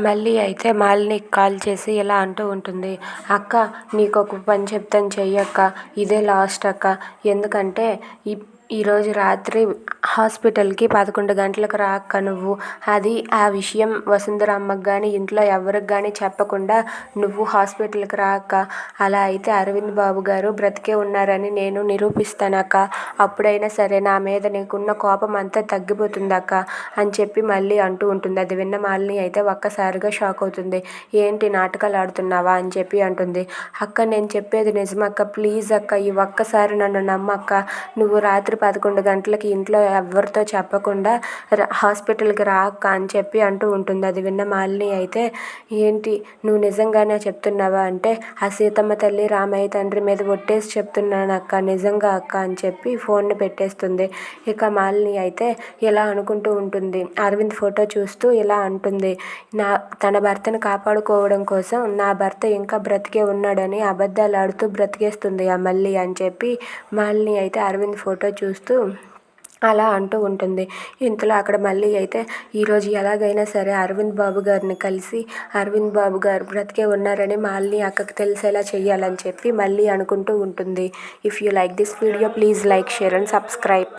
మళ్ళీ అయితే మాలినికి కాల్ చేసి ఇలా అంటూ ఉంటుంది. అక్క నీకొక పని చెప్తాను చెయ్యక్క, ఇదే లాస్ట్ అక్క. ఎందుకంటే ఈరోజు రాత్రి హాస్పిటల్కి 11 గంటలకు రా అక్క నువ్వు. అది ఆ విషయం వసుంధర అమ్మకు కానీ ఇంట్లో ఎవరికి కానీ చెప్పకుండా నువ్వు హాస్పిటల్కి రా అక్క. అలా అయితే అరవింద్ బాబు గారు బ్రతికే ఉన్నారని నేను నిరూపిస్తానక్క. అప్పుడైనా సరే నా మీద నీకున్న కోపం అంతా తగ్గిపోతుంది అక్క అని చెప్పి మళ్ళీ అంటూ ఉంటుంది. అది విన్న మాలిని అయితే ఒక్కసారిగా షాక్ అవుతుంది. ఏంటి నాటకాలు ఆడుతున్నావా అని చెప్పి అంటుంది. అక్క నేను చెప్పేది నిజమక్క, ప్లీజ్ అక్క ఈ ఒక్కసారి నన్ను నమ్మక్క. నువ్వు రాత్రి 11 గంటలకి ఇంట్లో ఎవరితో చెప్పకుండా హాస్పిటల్కి రా అక్క అని చెప్పి అంటూ ఉంటుంది. అది విన్న మాలిని అయితే ఏంటి నువ్వు నిజంగానే చెప్తున్నావా అంటే ఆ సీతమ్మ తల్లి రామయ్య తండ్రి మీద ఒట్టేసి చెప్తున్నాను అక్క, నిజంగా అక్క అని చెప్పి ఫోన్ని పెట్టేస్తుంది. ఇక మాలిని అయితే ఇలా అనుకుంటూ ఉంటుంది. అరవింద్ ఫోటో చూస్తూ ఇలా అంటుంది. తన భర్తను కాపాడుకోవడం కోసం నా భర్త ఇంకా బ్రతికే ఉన్నాడని అబద్ధాలు ఆడుతూ బ్రతికేస్తుంది ఆ మళ్ళీ అని చెప్పి మాలిని అయితే అరవింద్ ఫోటో చూస్తూ అలా అంటూ ఉంటుంది. ఇంతలో అక్కడ మళ్ళీ అయితే ఈరోజు ఎలాగైనా సరే అరవింద్ బాబు గారిని కలిసి అరవింద్ బాబు గారు బ్రతికే ఉన్నారని మాలిని అక్కకి తెలిసేలా చెయ్యాలని చెప్పి మళ్ళీ అనుకుంటూ ఉంటుంది. If you like this video please like, share and subscribe.